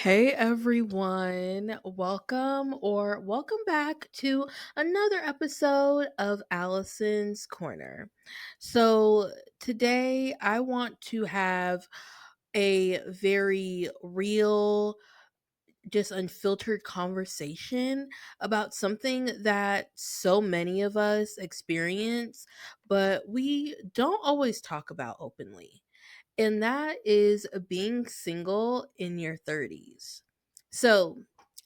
Hey everyone, welcome back to another episode of Allison's Corner. So, today I want to have a very real, just unfiltered conversation about something that so many of us experience, but we don't always talk about openly, and that is being single in your 30s. So,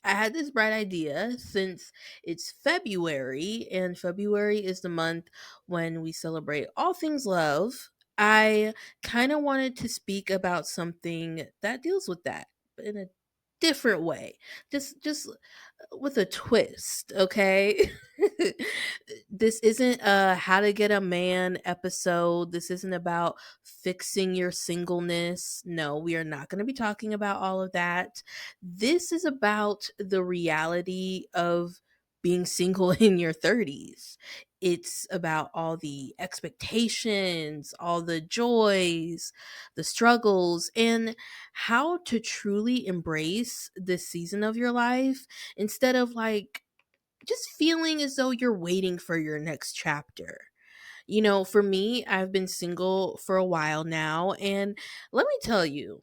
I had this bright idea since it's February, and February is the month when we celebrate all things love. I kind of wanted to speak about something that deals with that in a different way. Just with a twist, okay? This isn't a how to get a man episode. This isn't about fixing your singleness. No, we are not going to be talking about all of that. This is about the reality of being single in your 30s. It's about all the expectations, all the joys, the struggles, and how to truly embrace this season of your life instead of just feeling as though you're waiting for your next chapter. For me, I've been single for a while now, and let me tell you,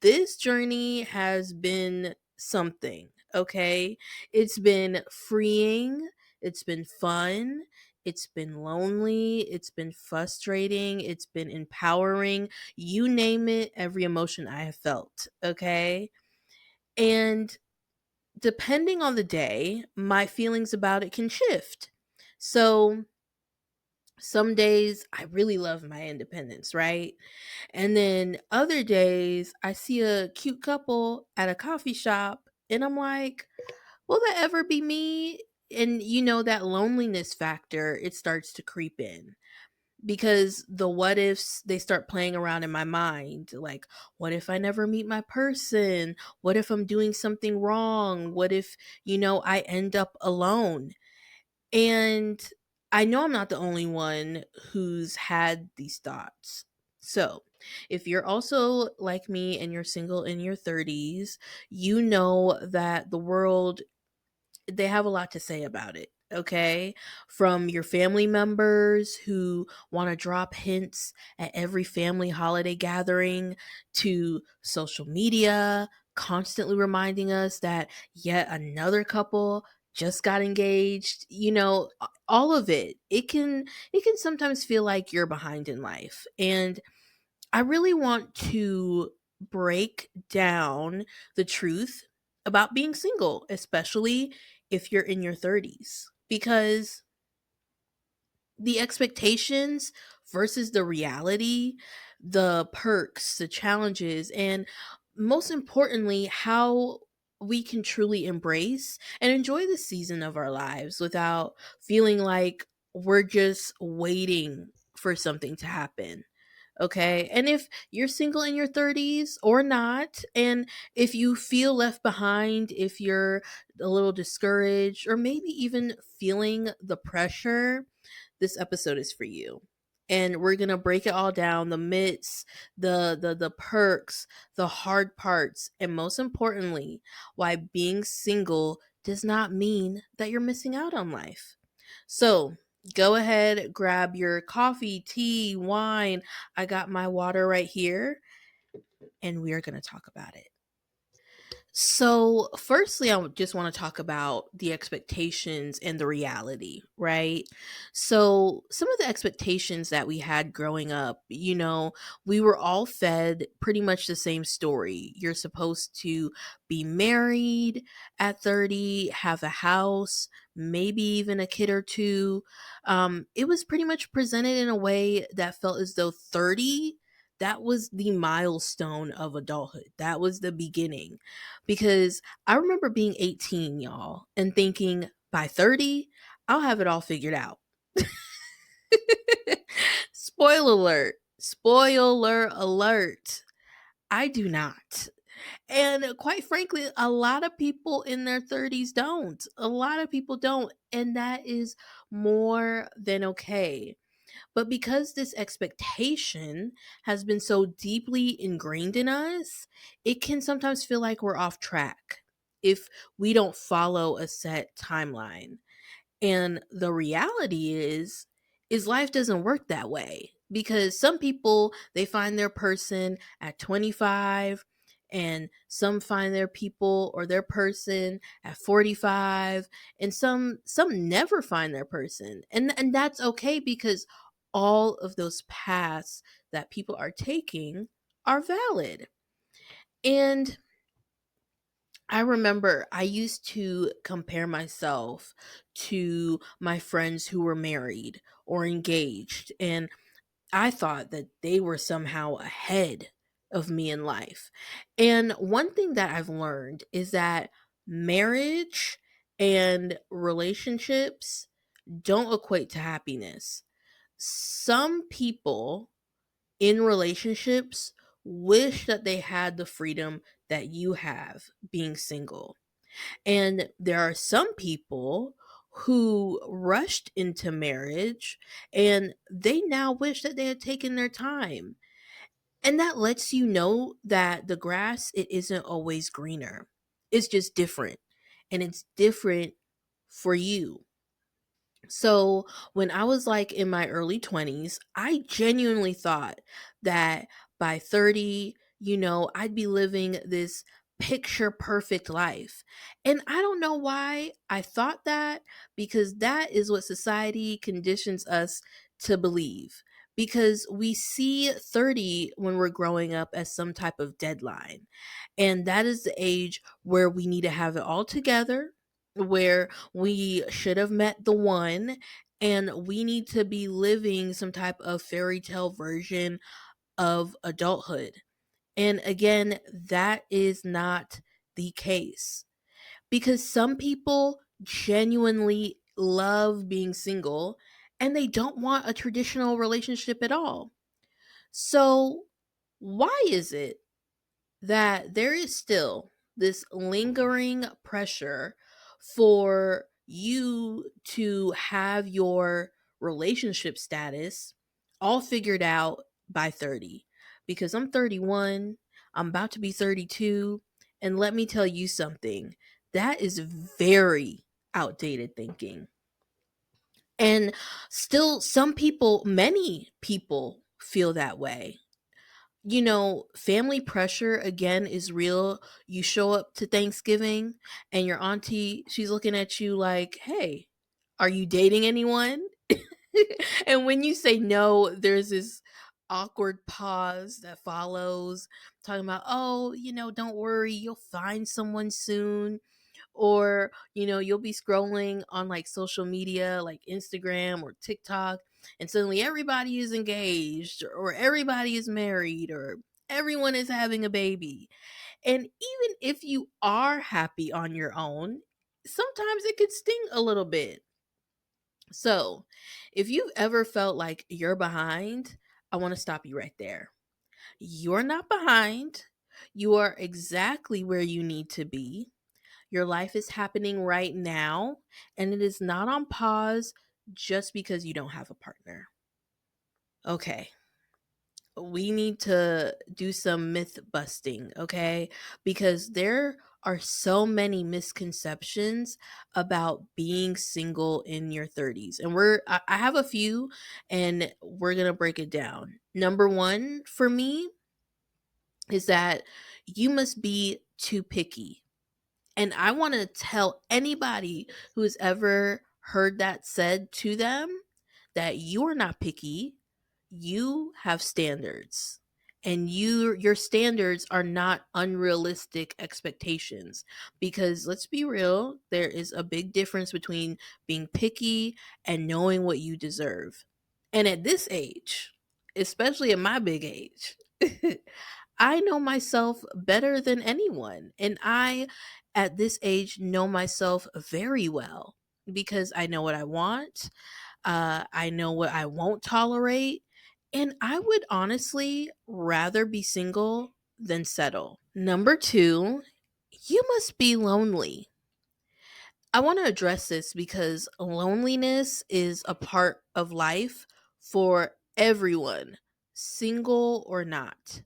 this journey has been something, okay? It's been freeing, it's been fun, it's been lonely, it's been frustrating, it's been empowering. You name it, every emotion I have felt, okay? And depending on the day, my feelings about it can shift. So, some days I really love my independence, right? And then other days I see a cute couple at a coffee shop and I'm like, will that ever be me? And that loneliness factor, it starts to creep in because the what ifs, they start playing around in my mind. Like, what if I never meet my person? What if I'm doing something wrong? What if, I end up alone? And I know I'm not the only one who's had these thoughts. So, if you're also like me and you're single in your 30s, you know that the world, they have a lot to say about it, okay? From your family members who want to drop hints at every family holiday gathering to social media constantly reminding us that yet another couple just got engaged. All of it. It can sometimes feel like you're behind in life. And I really want to break down the truth about being single, especially if you're in your 30s, because the expectations versus the reality, the perks, the challenges, and most importantly, how we can truly embrace and enjoy the season of our lives without feeling like we're just waiting for something to happen. Okay. And if you're single in your 30s or not, and if you feel left behind, if you're a little discouraged, or maybe even feeling the pressure, this episode is for you. And we're gonna break it all down, the myths, the perks, the hard parts, and most importantly, why being single does not mean that you're missing out on life. So go ahead, grab your coffee, tea, wine. I got my water right here, and we are gonna talk about it. So, firstly, just want to talk about the expectations and the reality, right? So, some of the expectations that we had growing up, we were all fed pretty much the same story. You're supposed to be married at 30, have a house, maybe even a kid or two. It was pretty much presented in a way that felt as though 30, that was the milestone of adulthood. That was the beginning, because I remember being 18, y'all, and thinking by 30, I'll have it all figured out. Spoiler alert. Spoiler alert. I do not. And quite frankly, a lot of people in their 30s don't. A lot of people don't. And that is more than okay. But because this expectation has been so deeply ingrained in us, it can sometimes feel like we're off track if we don't follow a set timeline. And the reality is life doesn't work that way, because some people, they find their person at 25, and some find their people or their person at 45, and some never find their person. And that's okay, because all of those paths that people are taking are valid. And I remember I used to compare myself to my friends who were married or engaged, and I thought that they were somehow ahead of me in life. And one thing that I've learned is that marriage and relationships don't equate to happiness. Some people in relationships wish that they had the freedom that you have being single. And there are some people who rushed into marriage and they now wish that they had taken their time. And that lets you know that the grass, it isn't always greener. It's just different. And it's different for you. So, when I was like in my early 20s, I genuinely thought that by 30, I'd be living this picture perfect life. And I don't know why I thought that, because that is what society conditions us to believe. Because we see 30 when we're growing up as some type of deadline. And that is the age where we need to have it all together, where we should have met the one, and we need to be living some type of fairy tale version of adulthood. And again, that is not the case, because some people genuinely love being single and they don't want a traditional relationship at all. So, why is it that there is still this lingering pressure for you to have your relationship status all figured out by 30? Because I'm 31, I'm about to be 32, and let me tell you something, that is very outdated thinking. And still, some people, many people, feel that way. Family pressure again is real. You show up to Thanksgiving and your auntie, she's looking at you like, "Hey, are you dating anyone?" And when you say no, there's this awkward pause that follows, talking about, "Oh, don't worry, you'll find someone soon." Or you'll be scrolling on like social media like Instagram or TikTok, and suddenly everybody is engaged or everybody is married or everyone is having a baby. And even if you are happy on your own, sometimes it could sting a little bit. So if you've ever felt like you're behind, I want to stop you right there. You're not behind. You are exactly where you need to be. Your life is happening right now, and it is not on pause just because you don't have a partner. Okay, we need to do some myth busting, okay? Because there are so many misconceptions about being single in your 30s. And I have a few, and we're going to break it down. Number 1 for me is that you must be too picky. And I want to tell anybody who's ever heard that said to them that you are not picky. You have standards. And your standards are not unrealistic expectations, because let's be real, there is a big difference between being picky and knowing what you deserve. And at this age, especially at my big age, I know myself better than anyone. And I, at this age, know myself very well, because I know what I want. I know what I won't tolerate. And I would honestly rather be single than settle. Number 2, you must be lonely. I want to address this because loneliness is a part of life for everyone, single or not.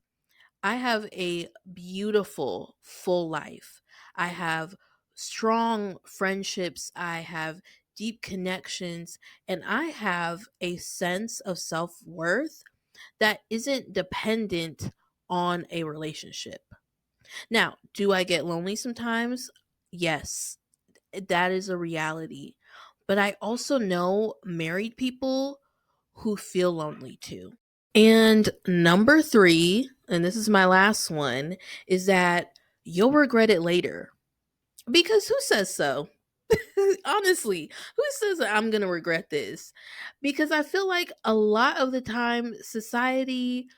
I have a beautiful, full life. I have strong friendships. I have deep connections. And I have a sense of self worth that isn't dependent on a relationship. Now, do I get lonely sometimes? Yes, that is a reality. But I also know married people who feel lonely too. And number three, and this is my last one, is that you'll regret it later. Because who says so? Honestly, who says that I'm going to regret this? Because I feel like a lot of the time society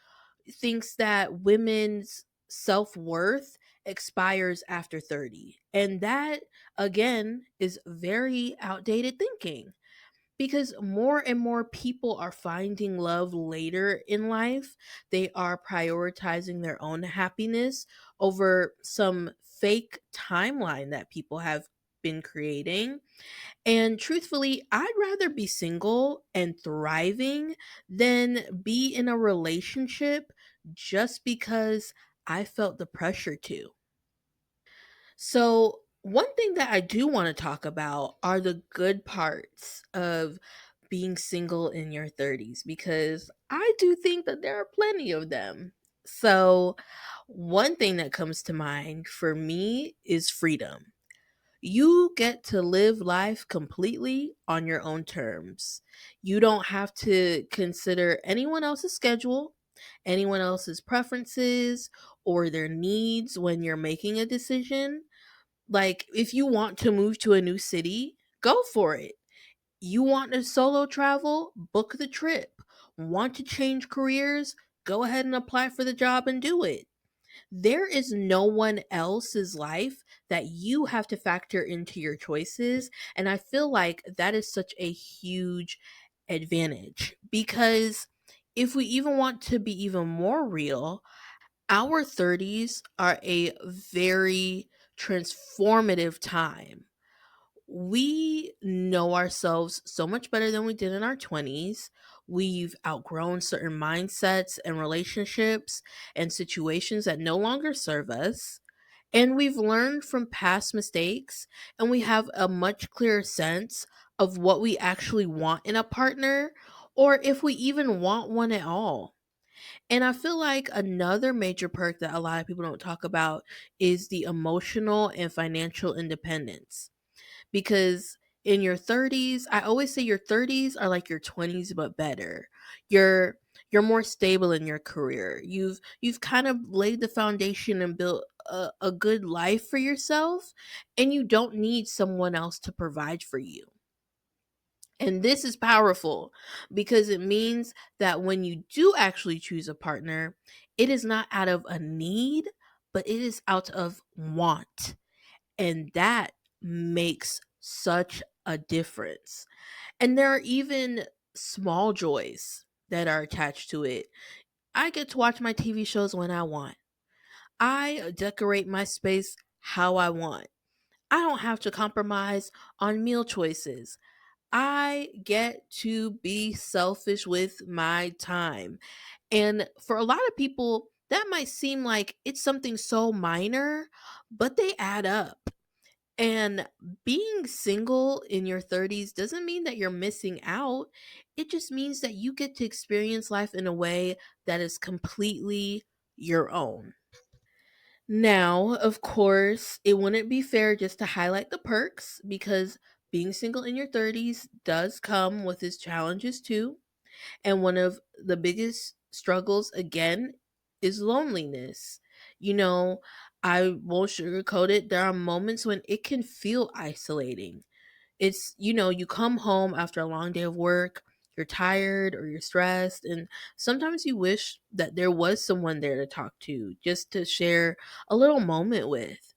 thinks that women's self worth expires after 30. And that, again, is very outdated thinking because more and more people are finding love later in life. They are prioritizing their own happiness over some fake timeline that people have been creating. And truthfully, I'd rather be single and thriving than be in a relationship just because I felt the pressure to. So, one thing that I do want to talk about are the good parts of being single in your 30s because I do think that there are plenty of them. So, one thing that comes to mind for me is freedom. You get to live life completely on your own terms. You don't have to consider anyone else's schedule, anyone else's preferences, or their needs when you're making a decision. Like, if you want to move to a new city, go for it. You want to solo travel? Book the trip. Want to change careers? Go ahead and apply for the job and do it. There is no one else's life that you have to factor into your choices. And I feel like that is such a huge advantage because if we even want to be even more real, our 30s are a very transformative time. We know ourselves so much better than we did in our 20s. We've outgrown certain mindsets and relationships and situations that no longer serve us. And we've learned from past mistakes, and we have a much clearer sense of what we actually want in a partner or if we even want one at all. And I feel like another major perk that a lot of people don't talk about is the emotional and financial independence because in your 30s, I always say your 30s are like your 20s but better. You're more stable in your career. You've kind of laid the foundation and built a good life for yourself, and you don't need someone else to provide for you. And this is powerful because it means that when you do actually choose a partner, it is not out of a need, but it is out of want. And that makes such a difference. And there are even small joys that are attached to it. I get to watch my TV shows when I want. I decorate my space how I want. I don't have to compromise on meal choices. I get to be selfish with my time. And for a lot of people, that might seem like it's something so minor, but they add up. And being single in your 30s doesn't mean that you're missing out. It just means that you get to experience life in a way that is completely your own. Now, of course, it wouldn't be fair just to highlight the perks because being single in your 30s does come with its challenges too. And one of the biggest struggles, again, is loneliness. You know, I won't sugarcoat it. There are moments when it can feel isolating. It's, you come home after a long day of work, you're tired or you're stressed, and sometimes you wish that there was someone there to talk to, just to share a little moment with.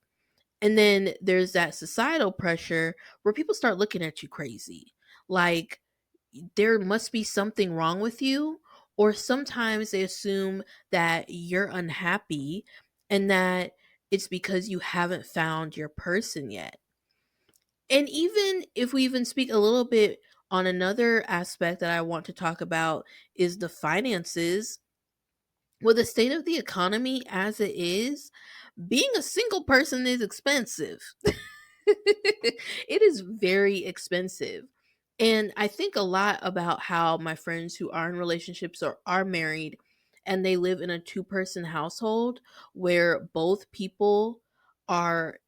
And then there's that societal pressure where people start looking at you crazy. Like, there must be something wrong with you, or sometimes they assume that you're unhappy and that it's because you haven't found your person yet. And even if we even speak a little bit on another aspect that I want to talk about is the finances. With the state of the economy as it is, being a single person is expensive. It is very expensive. And I think a lot about how my friends who are in relationships or are married and they live in a two-person household where both people are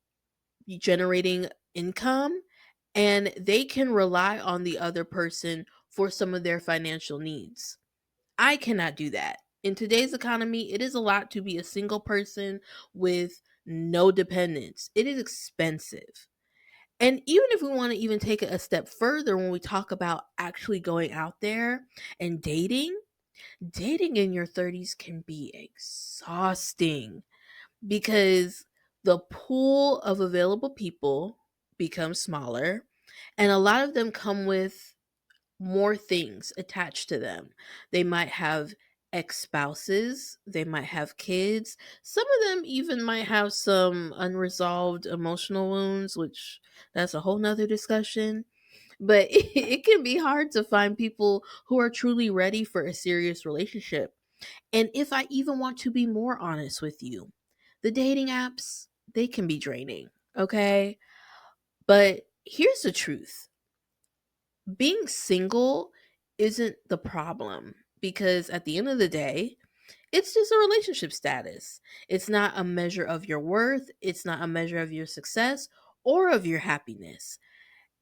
generating income and they can rely on the other person for some of their financial needs. I cannot do that. In today's economy, it is a lot to be a single person with no dependents. It is expensive. And even if we want to even take it a step further when we talk about actually going out there and dating, dating in your 30s can be exhausting because the pool of available people becomes smaller and a lot of them come with more things attached to them. They might have ex spouses, they might have kids, some of them even might have some unresolved emotional wounds, which that's a whole nother discussion. But it can be hard to find people who are truly ready for a serious relationship. And if I even want to be more honest with you, the dating apps, they can be draining, okay? But here's the truth: being single isn't the problem because at the end of the day, it's just a relationship status. It's not a measure of your worth, it's not a measure of your success or of your happiness.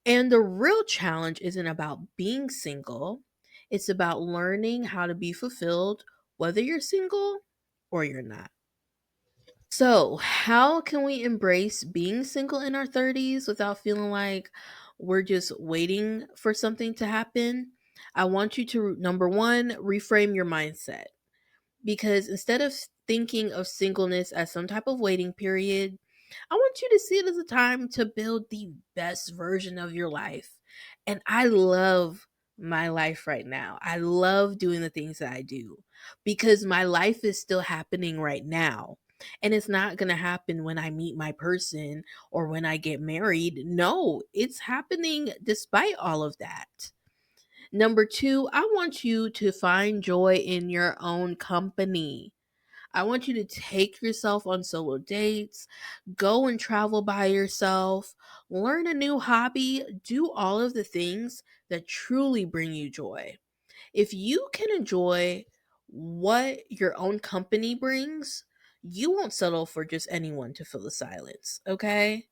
And the real challenge isn't about being single, it's about learning how to be fulfilled whether you're single or you're not. So, how can we embrace being single in our 30s without feeling like we're just waiting for something to happen? I want you to, number one, reframe your mindset because instead of thinking of singleness as some type of waiting period, I want you to see it as a time to build the best version of your life. And I love my life right now. I love doing the things that I do because my life is still happening right now. And it's not going to happen when I meet my person or when I get married. No, it's happening despite all of that. Number two, I want you to find joy in your own company. I want you to take yourself on solo dates, go and travel by yourself, learn a new hobby, do all of the things that truly bring you joy. If you can enjoy what your own company brings, you won't settle for just anyone to fill the silence, okay?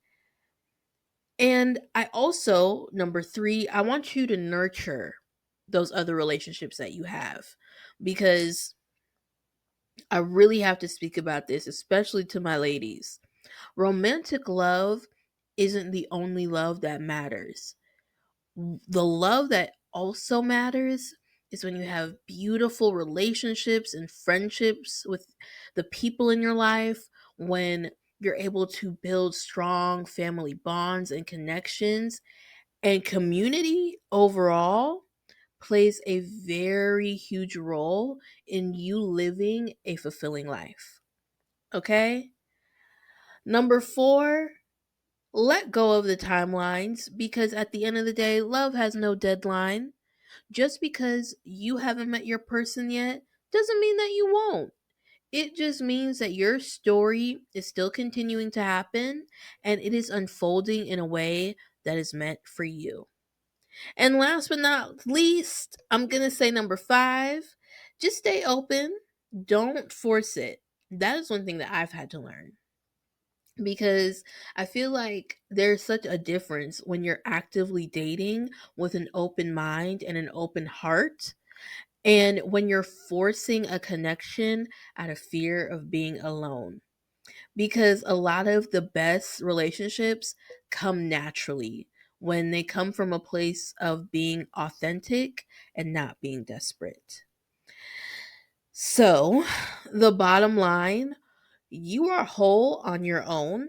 And I also, number three, I want you to nurture those other relationships that you have because I really have to speak about this, especially to my ladies. Romantic love isn't the only love that matters. The love that also matters is when you have beautiful relationships and friendships with the people in your life, when you're able to build strong family bonds and connections, and community overall plays a very huge role in you living a fulfilling life. Okay? Number four, let go of the timelines because at the end of the day, love has no deadline. Just because you haven't met your person yet doesn't mean that you won't. It just means that your story is still continuing to happen and it is unfolding in a way that is meant for you. And last but not least, I'm going to say number five, just stay open. Don't force it. That is one thing that I've had to learn because I feel like there's such a difference when you're actively dating with an open mind and an open heart, and when you're forcing a connection out of fear of being alone. Because a lot of the best relationships come naturally when they come from a place of being authentic and not being desperate. So, the bottom line, you are whole on your own,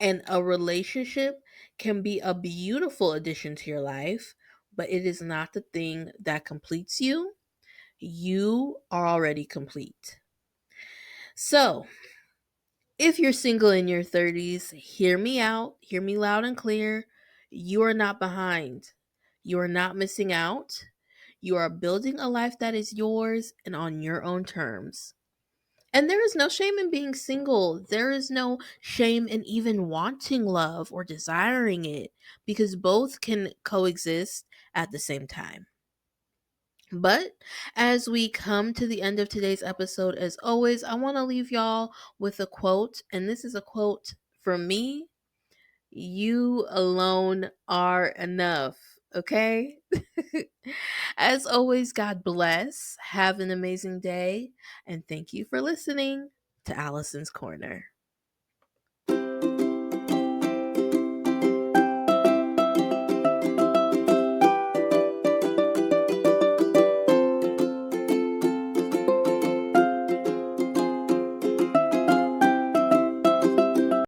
and a relationship can be a beautiful addition to your life, but it is not the thing that completes you. You are already complete. So, if you're single in your 30s, hear me out, hear me loud and clear. You are not behind. You are not missing out. You are building a life that is yours and on your own terms. And there is no shame in being single. There is no shame in even wanting love or desiring it because both can coexist at the same time. But as we come to the end of today's episode, as always, I want to leave y'all with a quote. And this is a quote from me: You alone are enough. Okay? As always, God bless. Have an amazing day. And thank you for listening to Allison's Corner.